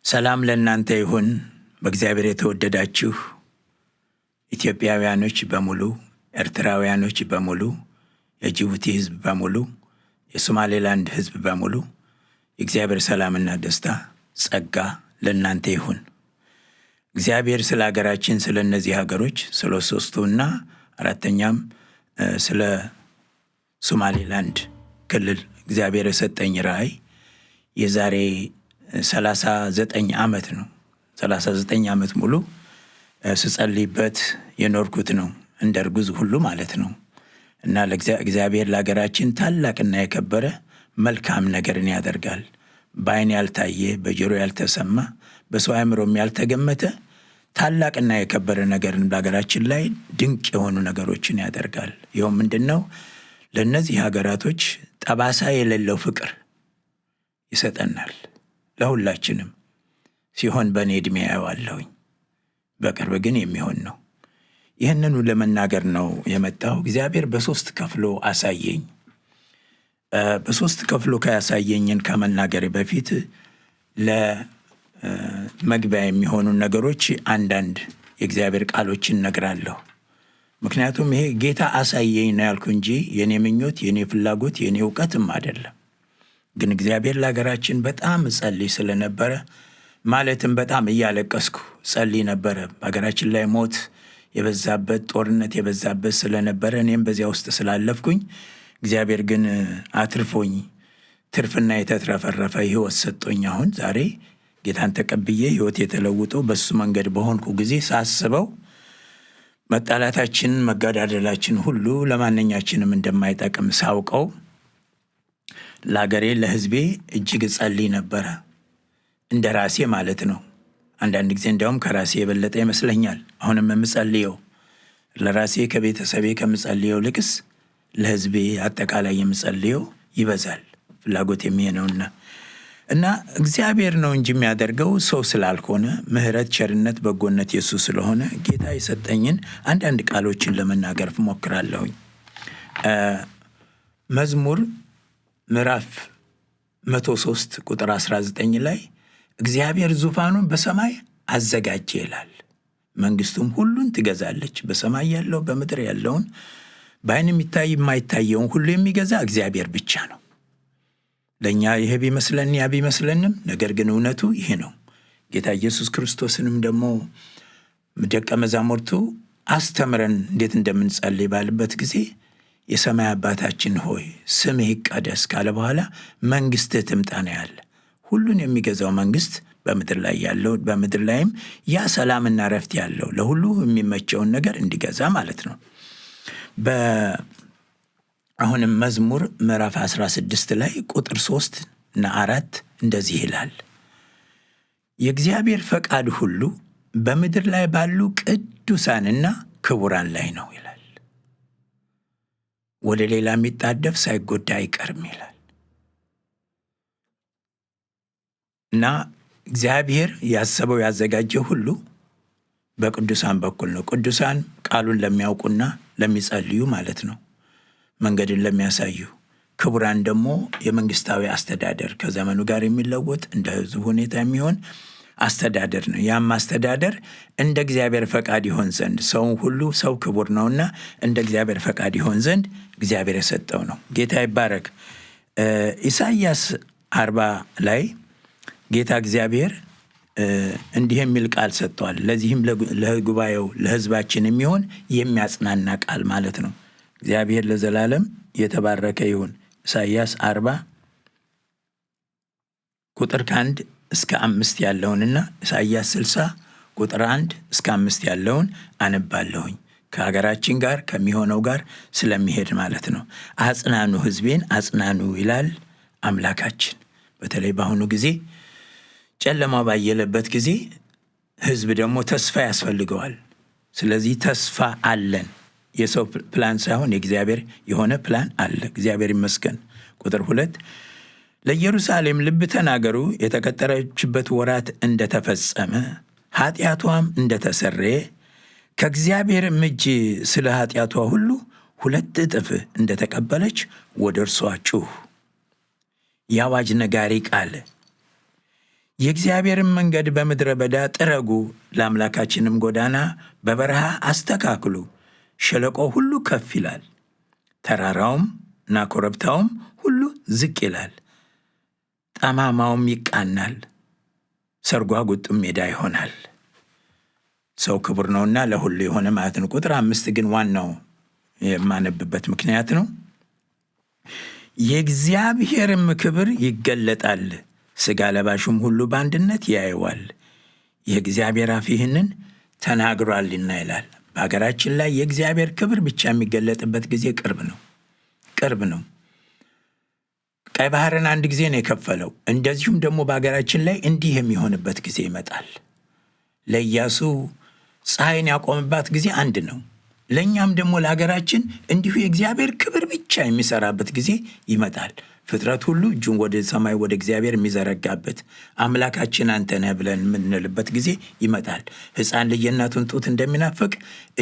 ሰላም ለእናንተ ይሁን። በእግዚአብሔር የተወደዳችሁ ኢትዮጵያውያኖች በሙሉ፣ ኤርትራውያኖች በሙሉ፣ የጅቡቲ ሕዝብ በሙሉ፣ የሶማሌላንድ ሕዝብ በሙሉ የእግዚአብሔር ሰላምና ደስታ ጸጋ ለእናንተ ይሁን። እግዚአብሔር ስለ ሀገራችን፣ ስለ እነዚህ ሀገሮች፣ ስለ ሶስቱና አራተኛም ስለ ሶማሌላንድ ክልል እግዚአብሔር የሰጠኝ ራእይ የዛሬ 39 ዓመት ነው። 39 ዓመት ሙሉ ስጸልይበት የኖርኩት ነው፣ እንደ እርጉዝ ሁሉ ማለት ነው። እና እግዚአብሔር ለሀገራችን ታላቅና የከበረ መልካም ነገርን ያደርጋል። በዓይን ያልታየ፣ በጆሮ ያልተሰማ፣ በሰው አእምሮም ያልተገመተ ታላቅና የከበረ ነገርን በሀገራችን ላይ ድንቅ የሆኑ ነገሮችን ያደርጋል። ይኸውም ምንድን ነው? ለእነዚህ ሀገራቶች ጠባሳ የሌለው ፍቅር ይሰጠናል። ለሁላችንም ሲሆን በእኔ ዕድሜ ያየዋለሁኝ፣ በቅርብ ግን የሚሆን ነው። ይህንኑ ለመናገር ነው የመጣው። እግዚአብሔር በሶስት ከፍሎ አሳየኝ። በሶስት ከፍሎ ካያሳየኝን ከመናገር በፊት ለመግቢያ የሚሆኑ ነገሮች አንዳንድ የእግዚአብሔር ቃሎችን ነግራለሁ። ምክንያቱም ይሄ ጌታ አሳየኝ ነው ያልኩ እንጂ የኔ ምኞት፣ የኔ ፍላጎት፣ የኔ እውቀትም አይደለም። ግን እግዚአብሔር ለሀገራችን በጣም ጸልይ ስለነበረ፣ ማለትም በጣም እያለቀስኩ ጸልይ ነበረ። በሀገራችን ላይ ሞት የበዛበት፣ ጦርነት የበዛበት ስለነበረ እኔም በዚያ ውስጥ ስላለፍኩኝ እግዚአብሔር ግን አትርፎኝ ትርፍና የተትረፈረፈ ሕይወት ሰጦኝ አሁን ዛሬ ጌታን ተቀብዬ ሕይወት የተለውጦ በሱ መንገድ በሆንኩ ጊዜ ሳስበው መጣላታችን፣ መጋዳደላችን ሁሉ ለማንኛችንም እንደማይጠቅም ሳውቀው ለሀገሬ፣ ለሕዝቤ እጅግ ጸልይ ነበረ። እንደ ራሴ ማለት ነው። አንዳንድ ጊዜ እንዲያውም ከራሴ የበለጠ ይመስለኛል። አሁንም የምጸልየው ለራሴ ከቤተሰቤ ከምጸልየው ልቅስ ለሕዝቤ አጠቃላይ የምጸልየው ይበዛል። ፍላጎት የሚሆነውና እና እግዚአብሔር ነው እንጂ የሚያደርገው ሰው ስላልሆነ፣ ምሕረት፣ ቸርነት፣ በጎነት የሱ ስለሆነ ጌታ የሰጠኝን አንዳንድ ቃሎችን ለመናገር ሞክራለሁኝ። መዝሙር ምዕራፍ 103 ቁጥር 19 ላይ እግዚአብሔር ዙፋኑን በሰማይ አዘጋጀ ይላል። መንግስቱም ሁሉን ትገዛለች። በሰማይ ያለው በምድር ያለውን በዓይን የሚታይ የማይታየውን ሁሉ የሚገዛ እግዚአብሔር ብቻ ነው። ለእኛ ይሄ ቢመስለን ያ ቢመስለንም፣ ነገር ግን እውነቱ ይሄ ነው። ጌታ ኢየሱስ ክርስቶስንም ደግሞ ደቀ መዛሙርቱ አስተምረን እንዴት እንደምንጸልይ ባልበት ጊዜ የሰማይ አባታችን ሆይ ስምህ ይቀደስ ካለ በኋላ መንግስትህ ትምጣ ነው ያለ። ሁሉን የሚገዛው መንግስት በምድር ላይ ያለው፣ በምድር ላይም ያ ሰላምና ረፍት ያለው ለሁሉ የሚመቸውን ነገር እንዲገዛ ማለት ነው። አሁንም መዝሙር ምዕራፍ 16 ላይ ቁጥር 3 እና 4 እንደዚህ ይላል፣ የእግዚአብሔር ፈቃድ ሁሉ በምድር ላይ ባሉ ቅዱሳንና ክቡራን ላይ ነው ይላል። ወደ ሌላ የሚጣደፍ ሳይጎዳ አይቀርም ይላል። እና እግዚአብሔር ያሰበው ያዘጋጀው ሁሉ በቅዱሳን በኩል ነው። ቅዱሳን ቃሉን ለሚያውቁና ለሚጸልዩ ማለት ነው፣ መንገድን ለሚያሳዩ። ክቡራን ደግሞ የመንግስታዊ አስተዳደር ከዘመኑ ጋር የሚለወጥ እንደ ሕዝቡ ሁኔታ የሚሆን አስተዳደር ነው። ያም አስተዳደር እንደ እግዚአብሔር ፈቃድ ይሆን ዘንድ ሰውን ሁሉ ሰው ክቡር ነውና እንደ እግዚአብሔር ፈቃድ ይሆን ዘንድ እግዚአብሔር የሰጠው ነው። ጌታ ይባረክ። ኢሳይያስ 40 ላይ ጌታ እግዚአብሔር እንዲህ የሚል ቃል ሰጥቷል። ለዚህም ለጉባኤው ለሕዝባችን የሚሆን የሚያጽናና ቃል ማለት ነው። እግዚአብሔር ለዘላለም የተባረከ ይሁን። ኢሳይያስ 40 ቁጥር 1 እስከ 5 ያለውንና ኢሳይያስ 60 ቁጥር 1 እስከ 5 ያለውን አነባለሁኝ። ከሀገራችን ጋር ከሚሆነው ጋር ስለሚሄድ ማለት ነው። አጽናኑ፣ ሕዝቤን አጽናኑ ይላል አምላካችን። በተለይ በአሁኑ ጊዜ ጨለማ ባየለበት ጊዜ ሕዝብ ደግሞ ተስፋ ያስፈልገዋል። ስለዚህ ተስፋ አለን። የሰው ፕላን ሳይሆን የእግዚአብሔር የሆነ ፕላን አለ። እግዚአብሔር ይመስገን። ቁጥር 2 ለኢየሩሳሌም ልብ ተናገሩ፣ የተቀጠረችበት ወራት እንደተፈጸመ ኃጢአቷም እንደተሰረየ ከእግዚአብሔርም እጅ ስለ ኃጢአቷ ሁሉ 2 እጥፍ እንደተቀበለች ወደ እርሷ ጩኽ። የአዋጅ ነጋሪ ቃል የእግዚአብሔርን መንገድ በምድረ በዳ ጥረጉ፣ ለአምላካችንም ጎዳና በበረሃ አስተካክሉ። ሸለቆ ሁሉ ከፍ ይላል፣ ተራራውም እና ኮረብታውም ሁሉ ዝቅ ይላል። ጠማማውም ይቃናል፣ ሰርጓጉጡም ሜዳ ይሆናል። ሰው ክቡር ነውና ለሁሉ የሆነ ማለት ነው። ቁጥር 5 ግን ዋናው የማነብበት ምክንያት ነው። የእግዚአብሔርም ክብር ይገለጣል፣ ሥጋ ለባሹም ሁሉ በአንድነት ያየዋል። የእግዚአብሔር አፍ ይህንን ተናግሯልና ይላል። በሀገራችን ላይ የእግዚአብሔር ክብር ብቻ የሚገለጥበት ጊዜ ቅርብ ነው። ቀይ ባህርን አንድ ጊዜ ነው የከፈለው። እንደዚሁም ደግሞ በሀገራችን ላይ እንዲህ የሚሆንበት ጊዜ ይመጣል። ለኢያሱ ፀሐይን ያቆምባት ጊዜ አንድ ነው። ለእኛም ደግሞ ለሀገራችን እንዲሁ የእግዚአብሔር ክብር ብቻ የሚሰራበት ጊዜ ይመጣል። ፍጥረት ሁሉ እጁን ወደ ሰማይ ወደ እግዚአብሔር የሚዘረጋበት አምላካችን አንተ ነህ ብለን የምንልበት ጊዜ ይመጣል። ሕፃን ልጅ የእናቱን ጡት እንደሚናፍቅ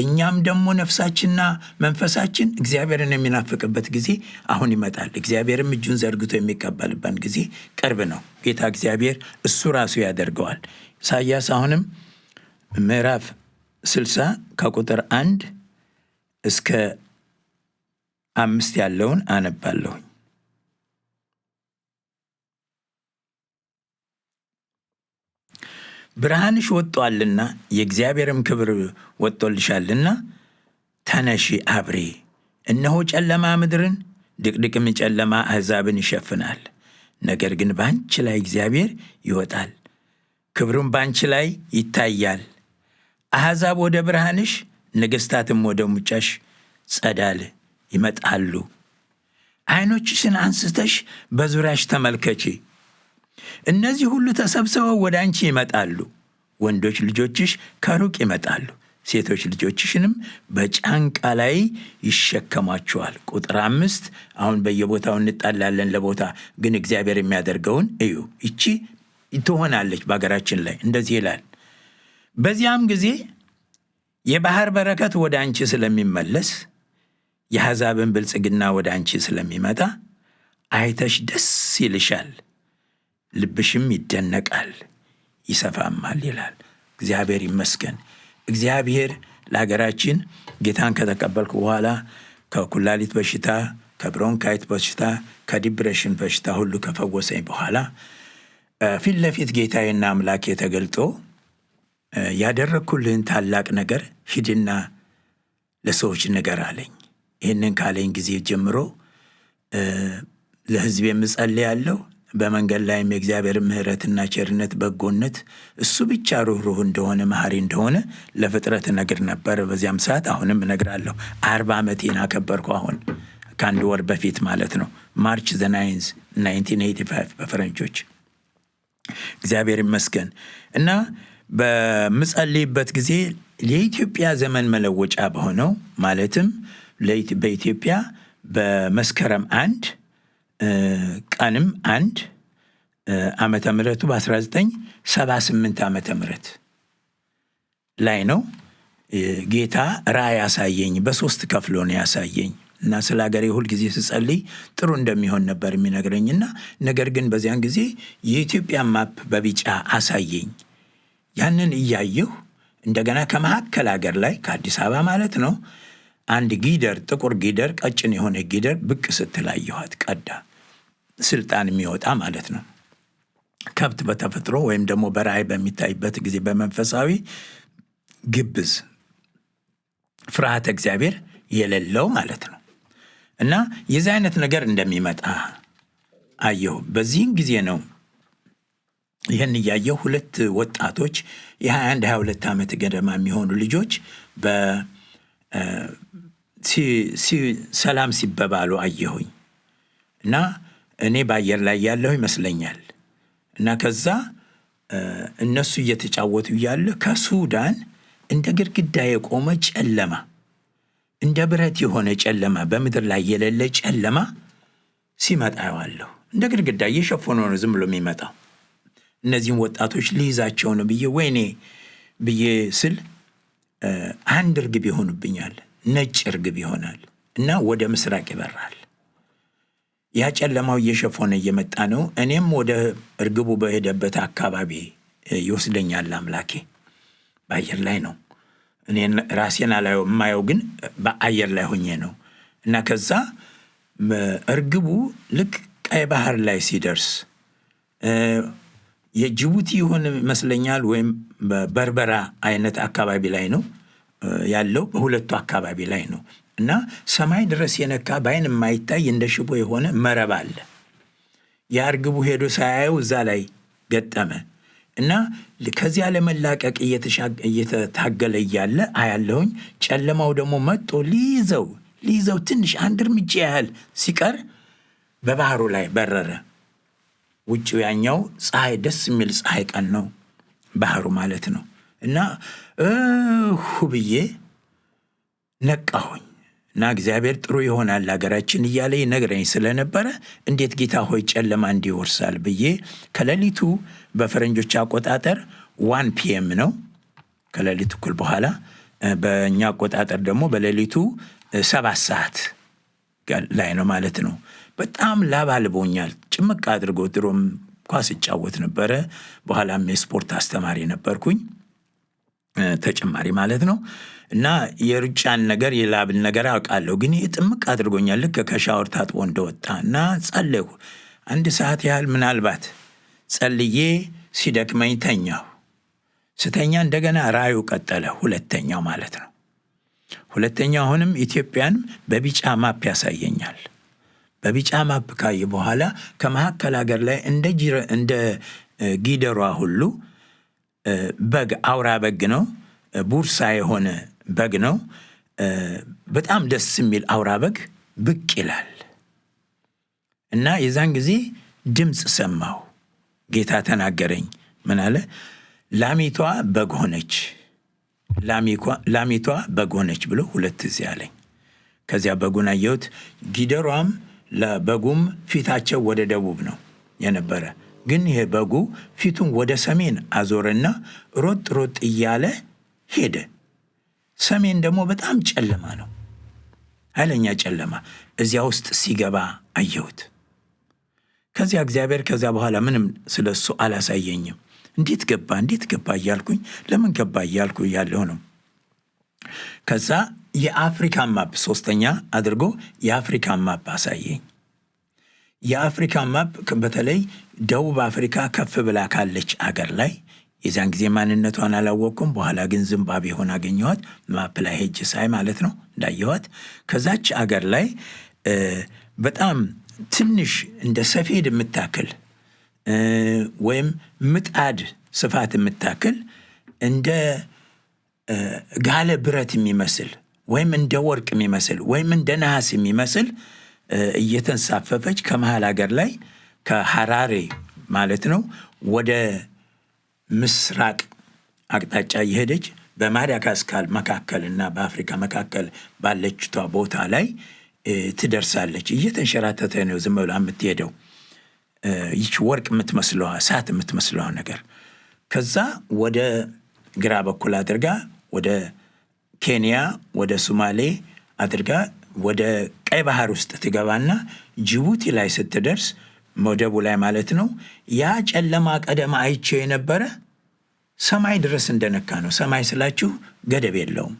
እኛም ደግሞ ነፍሳችንና መንፈሳችን እግዚአብሔርን የሚናፍቅበት ጊዜ አሁን ይመጣል። እግዚአብሔርም እጁን ዘርግቶ የሚቀበልበት ጊዜ ቅርብ ነው። ጌታ እግዚአብሔር እሱ ራሱ ያደርገዋል። ኢሳይያስ አሁንም ምዕራፍ 60 ከቁጥር 1 እስከ 5 ያለውን አነባለሁኝ። ብርሃንሽ ወጥቷልና የእግዚአብሔርም ክብር ወጥቶልሻልና ተነሺ አብሪ። እነሆ ጨለማ ምድርን ድቅድቅም ጨለማ አሕዛብን ይሸፍናል። ነገር ግን በአንቺ ላይ እግዚአብሔር ይወጣል፣ ክብሩም በአንቺ ላይ ይታያል። አሕዛብ ወደ ብርሃንሽ፣ ነገሥታትም ወደ ሙጫሽ ጸዳል ይመጣሉ። ዓይኖችሽን አንስተሽ በዙሪያሽ ተመልከቺ። እነዚህ ሁሉ ተሰብስበው ወደ አንቺ ይመጣሉ። ወንዶች ልጆችሽ ከሩቅ ይመጣሉ፣ ሴቶች ልጆችሽንም በጫንቃ ላይ ይሸከሟቸዋል። ቁጥር 5 አሁን በየቦታው እንጣላለን ለቦታ፣ ግን እግዚአብሔር የሚያደርገውን እዩ። ይቺ ትሆናለች በሀገራችን ላይ እንደዚህ ይላል። በዚያም ጊዜ የባህር በረከት ወደ አንቺ ስለሚመለስ፣ የአሕዛብን ብልጽግና ወደ አንቺ ስለሚመጣ አይተሽ ደስ ይልሻል፣ ልብሽም ይደነቃል ይሰፋማል ይላል። እግዚአብሔር ይመስገን። እግዚአብሔር ለሀገራችን ጌታን ከተቀበልኩ በኋላ ከኩላሊት በሽታ፣ ከብሮንካይት በሽታ፣ ከዲፕሬሽን በሽታ ሁሉ ከፈወሰኝ በኋላ ፊት ለፊት ጌታዬና አምላኬ ተገልጦ ያደረግኩልህን ታላቅ ነገር ሂድና ለሰዎች ነገር አለኝ። ይህንን ካለኝ ጊዜ ጀምሮ ለሕዝብ የምጸልያለሁ። በመንገድ ላይም የእግዚአብሔር ምሕረትና ቸርነት፣ በጎነት እሱ ብቻ ሩህሩህ እንደሆነ መሐሪ እንደሆነ ለፍጥረት እነግር ነበር በዚያም ሰዓት። አሁንም እነግራለሁ። 40 ዓመቴን አከበርኩ። አሁን ከአንድ ወር በፊት ማለት ነው። ማርች 9 1985 በፈረንጆች። እግዚአብሔር ይመስገን። እና በምጸልይበት ጊዜ የኢትዮጵያ ዘመን መለወጫ በሆነው ማለትም በኢትዮጵያ በመስከረም 1 ቀንም 1 ዓመተ ምህረቱ በ1978 ዓመተ ምህረት ላይ ነው። ጌታ ራእይ ያሳየኝ። በ3 ከፍሎ ነው ያሳየኝ። እና ስለ ሀገሬ ሁል ጊዜ ስጸልይ ጥሩ እንደሚሆን ነበር የሚነግረኝና ነገር ግን በዚያን ጊዜ የኢትዮጵያ ማፕ በቢጫ አሳየኝ። ያንን እያየሁ እንደገና ከመካከል ሀገር ላይ ከአዲስ አበባ ማለት ነው አንድ ጊደር፣ ጥቁር ጊደር፣ ቀጭን የሆነ ጊደር ብቅ ስትል አየኋት። ቀዳ ስልጣን የሚወጣ ማለት ነው። ከብት በተፈጥሮ ወይም ደግሞ በራእይ በሚታይበት ጊዜ በመንፈሳዊ ግብዝ ፍርሃተ እግዚአብሔር የሌለው ማለት ነው። እና የዚህ አይነት ነገር እንደሚመጣ አየሁ። በዚህም ጊዜ ነው ይህን እያየሁ 2 ወጣቶች የ21 22 ዓመት ገደማ የሚሆኑ ልጆች ሰላም ሲበባሉ አየሁኝ። እና እኔ በአየር ላይ ያለሁ ይመስለኛል። እና ከዛ እነሱ እየተጫወቱ እያለ ከሱዳን እንደ ግድግዳ የቆመ ጨለማ፣ እንደ ብረት የሆነ ጨለማ፣ በምድር ላይ የሌለ ጨለማ ሲመጣ ያዋለሁ። እንደ ግድግዳ እየሸፈነ ነው ዝም ብሎ የሚመጣው። እነዚህም ወጣቶች ሊይዛቸው ነው ብዬ ወይኔ ብዬ ስል አንድ እርግብ ይሆኑብኛል። ነጭ እርግብ ይሆናል እና ወደ ምስራቅ ይበራል። ያ ጨለማው እየሸፈነ እየመጣ ነው። እኔም ወደ እርግቡ በሄደበት አካባቢ ይወስደኛል አምላኬ። በአየር ላይ ነው። እኔን ራሴን አላየው፣ የማየው ግን በአየር ላይ ሆኜ ነው። እና ከዛ እርግቡ ልክ ቀይ ባህር ላይ ሲደርስ የጅቡቲ ይሆን ይመስለኛል፣ ወይም በበርበራ አይነት አካባቢ ላይ ነው ያለው። በሁለቱ አካባቢ ላይ ነው። እና ሰማይ ድረስ የነካ በአይን የማይታይ እንደ ሽቦ የሆነ መረብ አለ። የእርግቡ ሄዶ ሳያየው እዛ ላይ ገጠመ። እና ከዚያ ለመላቀቅ እየተታገለ እያለ አያለሁኝ። ጨለማው ደግሞ መጥቶ ሊይዘው ትንሽ አንድ እርምጃ ያህል ሲቀር በባህሩ ላይ በረረ። ውጭው ያኛው ፀሐይ፣ ደስ የሚል ፀሐይ ቀን ነው ባህሩ ማለት ነው። እና ብዬ ነቃሁኝ። እና እግዚአብሔር ጥሩ ይሆናል ሀገራችን እያለ ይነግረኝ ስለነበረ እንዴት ጌታ ሆይ ጨለማ እንዲወርሳል ብዬ ከሌሊቱ በፈረንጆች አቆጣጠር 1 PM ነው፣ ከሌሊቱ እኩል በኋላ፣ በእኛ አቆጣጠር ደግሞ በሌሊቱ 7 ሰዓት ላይ ነው ማለት ነው። በጣም ላብ አልቦኛል፣ ጭምቅ አድርጎ። ድሮም ኳስ እጫወት ነበረ፣ በኋላም የስፖርት አስተማሪ ነበርኩኝ ተጨማሪ ማለት ነው። እና የሩጫን ነገር የላብን ነገር አውቃለሁ፣ ግን ጥምቅ አድርጎኛል ልክ ከሻወር ታጥቦ እንደወጣ። እና ጸለይኩ 1 ሰዓት ያህል ምናልባት ጸልዬ ሲደክመኝ ተኛሁ። ስተኛ እንደገና ራእዩ ቀጠለ፣ ሁለተኛው ማለት ነው። ሁለተኛው አሁንም ኢትዮጵያን በቢጫ ማፕ ያሳየኛል። በቢጫ ማፕ ካየ በኋላ ከመካከል ሀገር ላይ እንደ ጊደሯ ሁሉ በግ፣ አውራ በግ ነው፣ ቡርሳ የሆነ በግ ነው። በጣም ደስ የሚል አውራ በግ ብቅ ይላል። እና የዛን ጊዜ ድምፅ ሰማሁ። ጌታ ተናገረኝ። ምን አለ? ላሚቷ በግ ሆነች፣ ላሚቷ በግ ሆነች ብሎ 2 ጊዜ አለኝ። ከዚያ በጉን አየሁት። ጊደሯም ለበጉም ፊታቸው ወደ ደቡብ ነው የነበረ። ግን ይሄ በጉ ፊቱን ወደ ሰሜን አዞረና ሮጥ እያለ ሄደ። ሰሜን ደግሞ በጣም ጨለማ ነው፣ ኃይለኛ ጨለማ። እዚያ ውስጥ ሲገባ አየሁት። ከዚያ እግዚአብሔር ከዚያ በኋላ ምንም ስለሱ አላሳየኝም። እንዴት ገባ እያልኩኝ፣ ለምን ገባ እያልኩ ያለው ነው። ከዛ የአፍሪካ ማፕ 3ኛ አድርጎ የአፍሪካ ማፕ አሳየኝ። የአፍሪካ ማፕ በተለይ ደቡብ አፍሪካ ከፍ ብላ ካለች አገር ላይ፣ የዛን ጊዜ ማንነቷን አላወቅኩም። በኋላ ግን ዝምባብዌ ሆና አገኘኋት፣ ማፕ ላይ ሄጅ ሳይ ማለት ነው እንዳየኋት። ከዛች አገር ላይ በጣም ትንሽ እንደ ሰፌድ የምታክል ወይም ምጣድ ስፋት የምታክል እንደ ጋለ ብረት የሚመስል ወይም እንደ ወርቅ የሚመስል ወይም እንደ ነሐስ የሚመስል እየተንሳፈፈች ከመሃል ሀገር ላይ ከሐራሬ ማለት ነው ወደ ምስራቅ አቅጣጫ የሄደች በማዳጋስካር መካከልና በአፍሪካ መካከል ባለችቷ ቦታ ላይ ትደርሳለች። እየተንሸራተተ ነው ዝም ብላ የምትሄደው ይች ወርቅ የምትመስለዋ እሳት የምትመስለዋ ነገር። ከዛ ወደ ግራ በኩል አድርጋ ወደ ኬንያ ወደ ሶማሌ አድርጋ ወደ ቀይ ባህር ውስጥ ትገባና ጅቡቲ ላይ ስትደርስ ሞደቡ ላይ ማለት ነው ያ ጨለማ ቀደም አይቼው የነበረ ሰማይ ድረስ እንደነካ ነው። ሰማይ ስላችሁ ገደብ የለውም።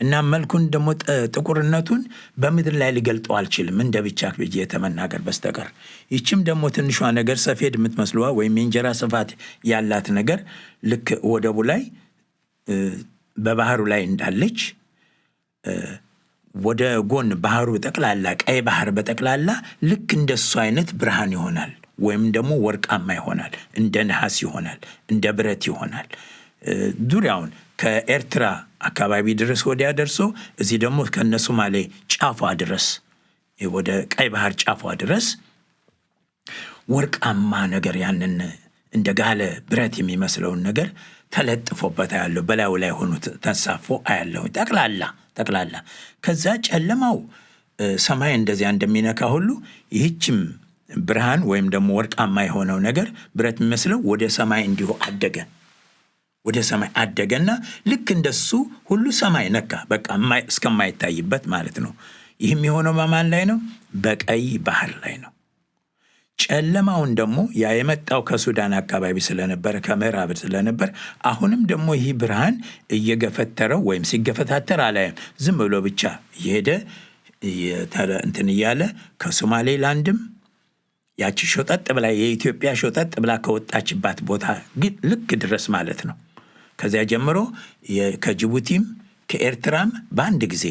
እና መልኩን ደግሞ ጥቁርነቱን በምድር ላይ ሊገልጠው አልችልም እንደ ብቻ ብዬ የተመናገር በስተቀር። ይችም ደግሞ ትንሿ ነገር ሰፌድ የምትመስለዋ ወይም የእንጀራ ስፋት ያላት ነገር ልክ ወደቡ ላይ በባህሩ ላይ እንዳለች ወደ ጎን ባህሩ ጠቅላላ ቀይ ባህር በጠቅላላ ልክ እንደሱ አይነት ብርሃን ይሆናል፣ ወይም ደግሞ ወርቃማ ይሆናል፣ እንደ ነሐስ ይሆናል፣ እንደ ብረት ይሆናል። ዙሪያውን ከኤርትራ አካባቢ ድረስ ወዲያ ደርሶ እዚህ ደግሞ ከነሶማሌ ጫፏ ድረስ ወደ ቀይ ባህር ጫፏ ድረስ ወርቃማ ነገር ያንን እንደ ጋለ ብረት የሚመስለውን ነገር ተለጥፎበት አያለሁ። በላዩ ላይ ሆኖ ተንሳፎ አያለሁ ጠቅላላ። ከዛ ጨለማው ሰማይ እንደዚያ እንደሚነካ ሁሉ ይህችም ብርሃን ወይም ደግሞ ወርቃማ የሆነው ነገር ብረት የሚመስለው ወደ ሰማይ እንዲሁ ወደ ሰማይ አደገና ልክ እንደሱ ሁሉ ሰማይ ነካ። በቃ እስከማይታይበት ማለት ነው። ይህም የሆነው በማን ላይ ነው? በቀይ ባህር ላይ ነው። ጨለማውን ደግሞ ያ የመጣው ከሱዳን አካባቢ ስለነበረ ከምዕራብ ስለነበር አሁንም ደግሞ ይህ ብርሃን እየገፈተረው ወይም ሲገፈታተር አላየም። ዝም ብሎ ብቻ እየሄደ እንትን እያለ ከሶማሌላንድም ያቺ ሾጠጥ ብላ የኢትዮጵያ ሾጠጥ ብላ ከወጣችባት ቦታ ልክ ድረስ ማለት ነው። ከዚያ ጀምሮ ከጅቡቲም ከኤርትራም በአንድ ጊዜ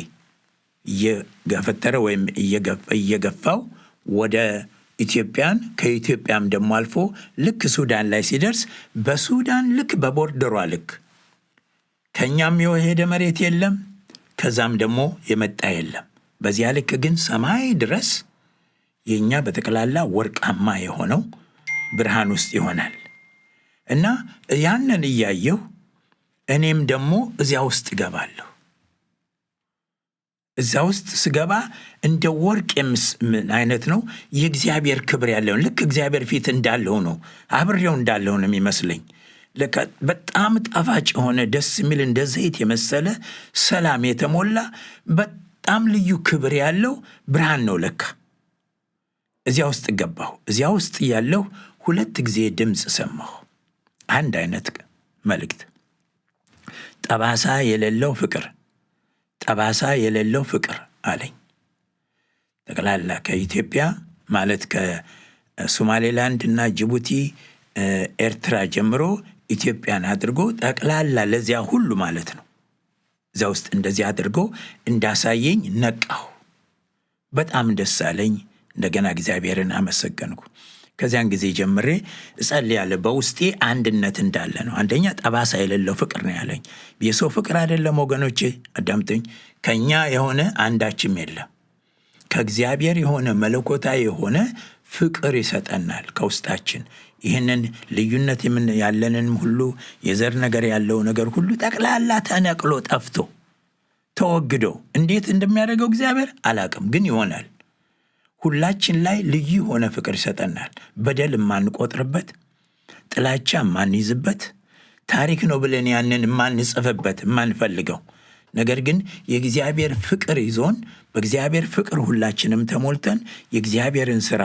እየገፈተረ ወይም እየገፋው ወደ ኢትዮጵያን ከኢትዮጵያም ደግሞ አልፎ ልክ ሱዳን ላይ ሲደርስ በሱዳን ልክ በቦርደሯ ልክ ከኛም የሄደ መሬት የለም፣ ከዛም ደግሞ የመጣ የለም። በዚያ ልክ ግን ሰማይ ድረስ የኛ በጠቅላላ ወርቃማ የሆነው ብርሃን ውስጥ ይሆናል እና ያንን እያየሁ እኔም ደግሞ እዚያ ውስጥ እገባለሁ። እዛ ውስጥ ስገባ እንደ ወርቅ አይነት ነው የእግዚአብሔር ክብር ያለው ልክ እግዚአብሔር ፊት እንዳለው ነው አብሬው እንዳለው ነው የሚመስለኝ። በጣም ጣፋጭ የሆነ ደስ የሚል እንደ ዘይት የመሰለ ሰላም የተሞላ በጣም ልዩ ክብር ያለው ብርሃን ነው ለካ። እዚያ ውስጥ ገባሁ። እዚያ ውስጥ ያለው 2 ጊዜ ድምፅ ሰማሁ። አንድ አይነት መልእክት፣ ጠባሳ የሌለው ፍቅር፣ ጠባሳ የሌለው ፍቅር አለኝ። ጠቅላላ ከኢትዮጵያ ማለት ከሶማሌላንድ እና ጅቡቲ ኤርትራ ጀምሮ ኢትዮጵያን አድርጎ ጠቅላላ ለዚያ ሁሉ ማለት ነው። እዚያ ውስጥ እንደዚህ አድርጎ እንዳሳየኝ ነቃሁ። በጣም ደስ አለኝ። እንደገና እግዚአብሔርን አመሰገንኩ። ከዚያን ጊዜ ጀምሬ እጸልያለሁ። በውስጤ አንድነት እንዳለ ነው። አንደኛ ጠባሳ የሌለው ፍቅር ነው ያለኝ። የሰው ፍቅር አይደለም ወገኖቼ፣ አዳምጡኝ። ከኛ የሆነ አንዳችም የለም። ከእግዚአብሔር የሆነ መለኮታዊ የሆነ ፍቅር ይሰጠናል ከውስጣችን። ይህንን ልዩነት ያለንንም ሁሉ የዘር ነገር ያለው ነገር ሁሉ ጠቅላላ ተነቅሎ ጠፍቶ ተወግዶ እንዴት እንደሚያደርገው እግዚአብሔር አላቅም፣ ግን ይሆናል። ሁላችን ላይ ልዩ የሆነ ፍቅር ይሰጠናል። በደል የማንቆጥርበት፣ ጥላቻ የማንይዝበት፣ ታሪክ ነው ብለን ያንን የማንጽፍበት የማንፈልገው ነገር ግን የእግዚአብሔር ፍቅር ይዞን በእግዚአብሔር ፍቅር ሁላችንም ተሞልተን የእግዚአብሔርን ሥራ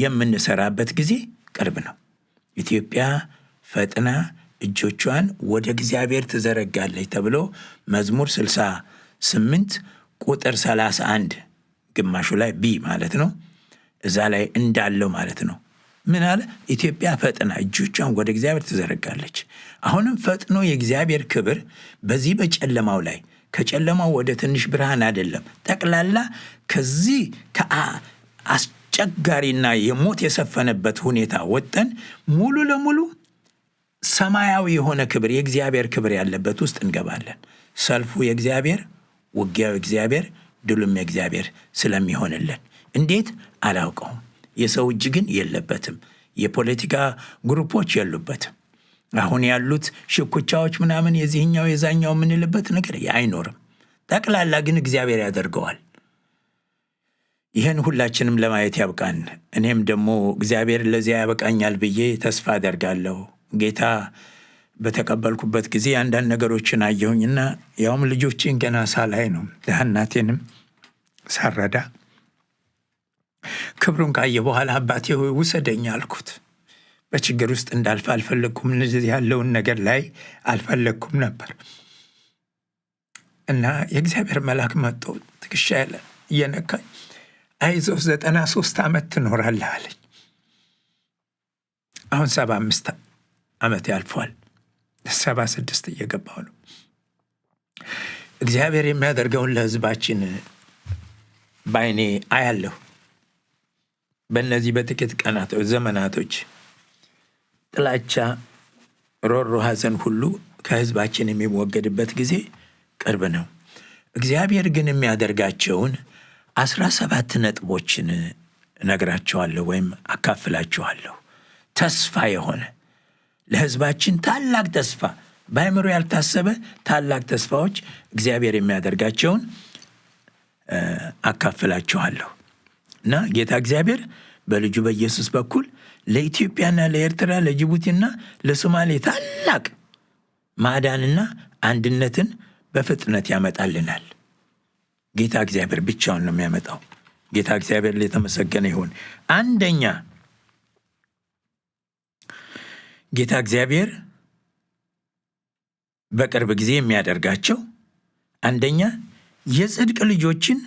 የምንሰራበት ጊዜ ቅርብ ነው። ኢትዮጵያ ፈጥና እጆቿን ወደ እግዚአብሔር ትዘረጋለች ተብሎ መዝሙር 68 ቁጥር 31 ግማሹ ላይ ቢ ማለት ነው፣ እዛ ላይ እንዳለው ማለት ነው። ምን አለ? ኢትዮጵያ ፈጥና እጆቿን ወደ እግዚአብሔር ትዘረጋለች። አሁንም ፈጥኖ የእግዚአብሔር ክብር በዚህ በጨለማው ላይ ከጨለማው ወደ ትንሽ ብርሃን አይደለም፣ ጠቅላላ ከዚህ አስቸጋሪና የሞት የሰፈነበት ሁኔታ ወጠን ሙሉ ለሙሉ ሰማያዊ የሆነ ክብር የእግዚአብሔር ክብር ያለበት ውስጥ እንገባለን። ሰልፉ የእግዚአብሔር፣ ውጊያው የእግዚአብሔር፣ ድሉም የእግዚአብሔር ስለሚሆንልን እንዴት አላውቀውም። የሰው እጅ ግን የለበትም። የፖለቲካ ግሩፖች የሉበትም። አሁን ያሉት ሽኩቻዎች ምናምን የዚህኛው የዛኛው የምንልበት ነገር አይኖርም። ጠቅላላ ግን እግዚአብሔር ያደርገዋል። ይህን ሁላችንም ለማየት ያብቃን። እኔም ደግሞ እግዚአብሔር ለዚያ ያበቃኛል ብዬ ተስፋ አደርጋለሁ። ጌታ በተቀበልኩበት ጊዜ አንዳንድ ነገሮችን አየሁኝና ያውም ልጆችን ገና ሳላይ ነው እናቴንም ሳረዳ ክብሩን ካየ በኋላ አባቴ ሆይ ውሰደኝ አልኩት። በችግር ውስጥ እንዳልፍ አልፈለግኩም። እነዚህ ያለውን ነገር ላይ አልፈለግኩም ነበር እና የእግዚአብሔር መልአክ መጥቶ ትከሻ ያለ እየነካኝ አይዞህ 93 ዓመት ትኖራለህ አለኝ። አሁን 75 ዓመት ያልፏል። 76 እየገባው ነው። እግዚአብሔር የሚያደርገውን ለሕዝባችን ባይኔ አያለሁ። በእነዚህ በጥቂት ቀናቶች ዘመናቶች ጥላቻ፣ ሮሮ፣ ሐዘን ሁሉ ከሕዝባችን የሚወገድበት ጊዜ ቅርብ ነው። እግዚአብሔር ግን የሚያደርጋቸውን 17 ነጥቦችን እነግራቸዋለሁ ወይም አካፍላቸዋለሁ። ተስፋ የሆነ ለሕዝባችን ታላቅ ተስፋ፣ በአእምሮ ያልታሰበ ታላቅ ተስፋዎች እግዚአብሔር የሚያደርጋቸውን አካፍላቸዋለሁ እና ጌታ እግዚአብሔር በልጁ በኢየሱስ በኩል ለኢትዮጵያና ለኤርትራ ለጅቡቲና ለሶማሌ ታላቅ ማዳንና አንድነትን በፍጥነት ያመጣልናል። ጌታ እግዚአብሔር ብቻውን ነው የሚያመጣው። ጌታ እግዚአብሔር የተመሰገነ ይሁን። አንደኛ ጌታ እግዚአብሔር በቅርብ ጊዜ የሚያደርጋቸው አንደኛ የጽድቅ ልጆችን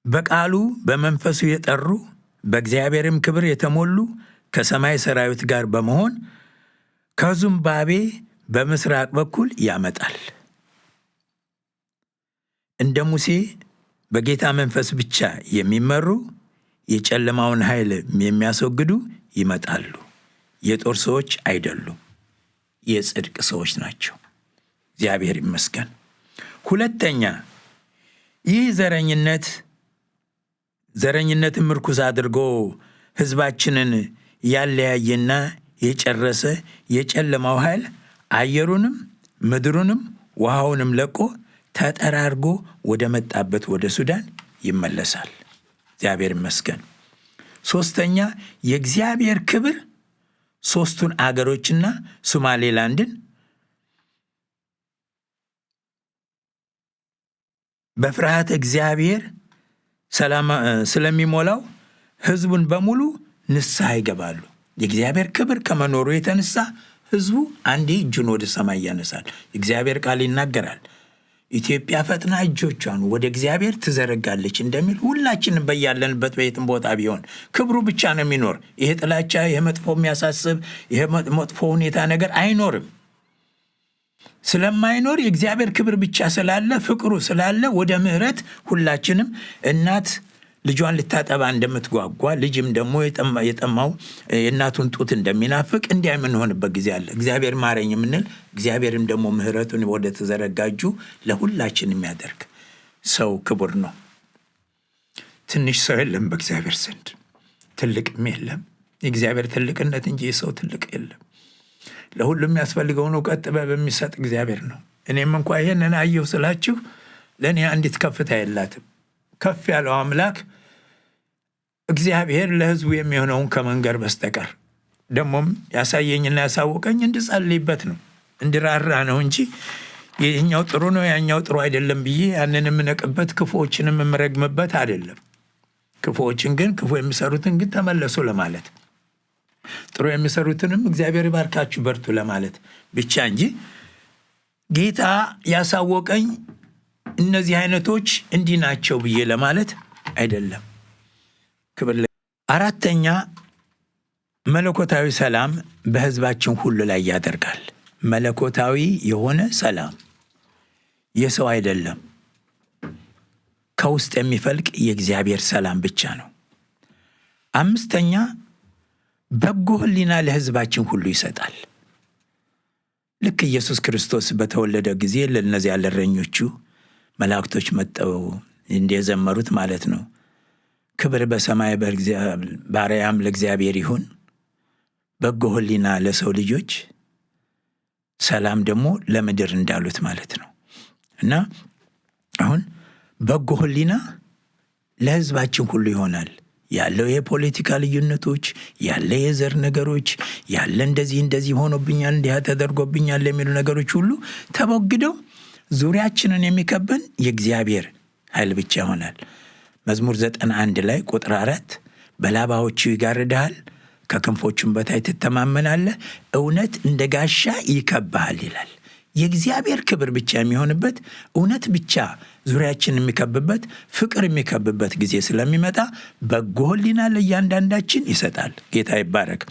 በቃሉ በመንፈሱ የጠሩ በእግዚአብሔርም ክብር የተሞሉ ከሰማይ ሰራዊት ጋር በመሆን ከዙምባቤ በምስራቅ በኩል ያመጣል። እንደ ሙሴ በጌታ መንፈስ ብቻ የሚመሩ የጨለማውን ኃይል የሚያስወግዱ ይመጣሉ። የጦር ሰዎች አይደሉም፣ የጽድቅ ሰዎች ናቸው። እግዚአብሔር ይመስገን። ሁለተኛ ይህ ዘረኝነትን ምርኩዝ አድርጎ ሕዝባችንን ያለያየና የጨረሰ የጨለማው ኃይል አየሩንም ምድሩንም ውሃውንም ለቆ ተጠራርጎ ወደ መጣበት ወደ ሱዳን ይመለሳል። እግዚአብሔር ይመስገን። ሶስተኛ የእግዚአብሔር ክብር ሶስቱን አገሮችና ሶማሌላንድን በፍርሃት እግዚአብሔር ሰላም ስለሚሞላው ሕዝቡን በሙሉ ንስሐ ይገባሉ። የእግዚአብሔር ክብር ከመኖሩ የተነሳ ሕዝቡ አንዴ እጁን ወደ ሰማይ ያነሳል። እግዚአብሔር ቃል ይናገራል። ኢትዮጵያ ፈጥና እጆቿን ወደ እግዚአብሔር ትዘረጋለች እንደሚል ሁላችንም በያለንበት በየትም ቦታ ቢሆን ክብሩ ብቻ ነው የሚኖር። ይሄ ጥላቻ፣ ይሄ መጥፎ የሚያሳስብ ይሄ መጥፎ ሁኔታ ነገር አይኖርም። ስለማይኖር የእግዚአብሔር ክብር ብቻ ስላለ ፍቅሩ ስላለ ወደ ምሕረት ሁላችንም እናት ልጇን ልታጠባ እንደምትጓጓ ልጅም ደግሞ የጠማው የእናቱን ጡት እንደሚናፍቅ እንዲያ የምንሆንበት ጊዜ አለ። እግዚአብሔር ማረኝ የምንል እግዚአብሔርም ደግሞ ምሕረቱን ወደ ተዘረጋጁ ለሁላችን የሚያደርግ ሰው ክቡር ነው። ትንሽ ሰው የለም በእግዚአብሔር ዘንድ፣ ትልቅም የለም። የእግዚአብሔር ትልቅነት እንጂ የሰው ትልቅ የለም። ለሁሉም የሚያስፈልገውን እውቀት ጥበብ የሚሰጥ እግዚአብሔር ነው። እኔም እንኳ ይሄንን አየሁ ስላችሁ ለእኔ አንዲት ከፍታ የላትም። ከፍ ያለው አምላክ እግዚአብሔር ለሕዝቡ የሚሆነውን ከመንገር በስተቀር ደግሞም ያሳየኝና ያሳወቀኝ እንድጸልይበት ነው፣ እንድራራ ነው እንጂ ይህኛው ጥሩ ነው ያኛው ጥሩ አይደለም ብዬ ያንን የምነቅበት ክፉዎችንም የምረግምበት አይደለም። ክፉዎችን ግን ክፉ የሚሰሩትን ግን ተመለሱ ለማለት፣ ጥሩ የሚሰሩትንም እግዚአብሔር ይባርካችሁ በርቱ ለማለት ብቻ እንጂ ጌታ ያሳወቀኝ እነዚህ አይነቶች እንዲህ ናቸው ብዬ ለማለት አይደለም። አራተኛ መለኮታዊ ሰላም በሕዝባችን ሁሉ ላይ ያደርጋል። መለኮታዊ የሆነ ሰላም የሰው አይደለም፣ ከውስጥ የሚፈልቅ የእግዚአብሔር ሰላም ብቻ ነው። አምስተኛ በጎ ሕሊና ለሕዝባችን ሁሉ ይሰጣል። ልክ ኢየሱስ ክርስቶስ በተወለደ ጊዜ ለእነዚያ ለእረኞቹ መላእክቶች መጠው እንደዘመሩት ማለት ነው። ክብር በሰማይ በአርያም ለእግዚአብሔር ይሁን፣ በጎ ሕሊና ለሰው ልጆች፣ ሰላም ደግሞ ለምድር እንዳሉት ማለት ነው። እና አሁን በጎ ሕሊና ለሕዝባችን ሁሉ ይሆናል። ያለው የፖለቲካ ልዩነቶች፣ ያለ የዘር ነገሮች፣ ያለ እንደዚህ ሆኖብኛል እንዲህ ተደርጎብኛል የሚሉ ነገሮች ሁሉ ተወግደው ዙሪያችንን የሚከበን የእግዚአብሔር ኃይል ብቻ ይሆናል። መዝሙር 91 ላይ ቁጥር 4 በላባዎቹ ይጋርድሃል፣ ከክንፎቹም በታይ ትተማመናለህ፣ እውነት እንደ ጋሻ ይከብሃል ይላል። የእግዚአብሔር ክብር ብቻ የሚሆንበት እውነት ብቻ ዙሪያችን የሚከብበት ፍቅር የሚከብበት ጊዜ ስለሚመጣ በጎ ሕሊና ለእያንዳንዳችን ይሰጣል። ጌታ ይባረክ።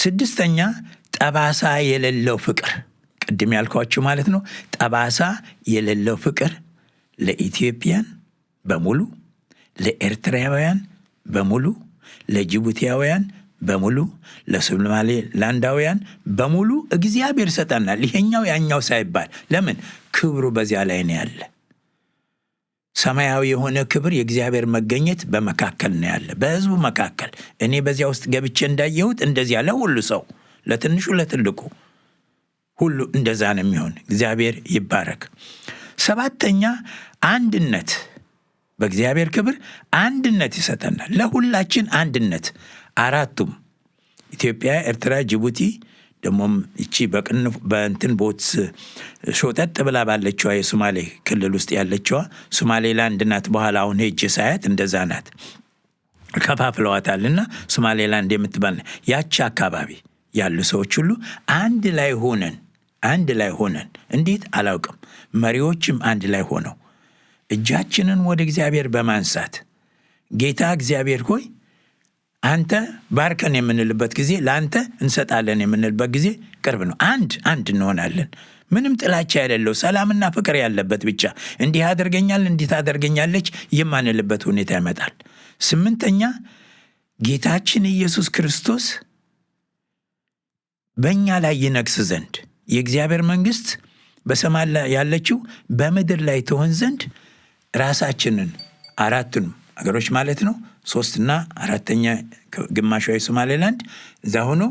ስድስተኛ ጠባሳ የሌለው ፍቅር፣ ቅድም ያልኳችሁ ማለት ነው። ጠባሳ የሌለው ፍቅር ለኢትዮጵያን በሙሉ፣ ለኤርትራውያን በሙሉ፣ ለጅቡቲያውያን በሙሉ፣ ለሶማሌላንዳውያን በሙሉ እግዚአብሔር ሰጠናል። ይሄኛው ያኛው ሳይባል ለምን ክብሩ በዚያ ላይ ነው ያለ። ሰማያዊ የሆነ ክብር የእግዚአብሔር መገኘት በመካከል ነው ያለ፣ በሕዝቡ መካከል። እኔ በዚያ ውስጥ ገብቼ እንዳየሁት እንደዚያ ለሁሉ ሰው፣ ለትንሹ ለትልቁ ሁሉ እንደዛ ነው የሚሆን። እግዚአብሔር ይባረክ። ሰባተኛ አንድነት፣ በእግዚአብሔር ክብር አንድነት ይሰጠናል። ለሁላችን አንድነት፣ አራቱም ኢትዮጵያ፣ ኤርትራ፣ ጅቡቲ፣ ደግሞም እቺ በእንትን ቦት ሾጠጥ ብላ ባለችዋ የሶማሌ ክልል ውስጥ ያለችዋ ሶማሌላንድ ናት። በኋላ አሁን ሄጄ ሳያት እንደዛ ናት። ከፋፍለዋታልና ሶማሌላንድ የምትባል ያቺ አካባቢ ያሉ ሰዎች ሁሉ አንድ ላይ ሆነን እንዴት አላውቅም፣ መሪዎችም አንድ ላይ ሆነው እጃችንን ወደ እግዚአብሔር በማንሳት ጌታ እግዚአብሔር ሆይ አንተ ባርከን የምንልበት ጊዜ፣ ለአንተ እንሰጣለን የምንልበት ጊዜ ቅርብ ነው። አንድ እንሆናለን። ምንም ጥላቻ የሌለው ሰላምና ፍቅር ያለበት ብቻ እንዲህ አደርገኛል እንዲህ ታደርገኛለች የማንልበት ሁኔታ ይመጣል። 8ኛ ጌታችን ኢየሱስ ክርስቶስ በእኛ ላይ ይነግስ ዘንድ የእግዚአብሔር መንግሥት በሰማይ ላይ ያለችው በምድር ላይ ትሆን ዘንድ ራሳችንን 4ቱንም አገሮች ማለት ነው 3ና 4ኛ ግማሿ የሶማሌላንድ እዛ ሆኖ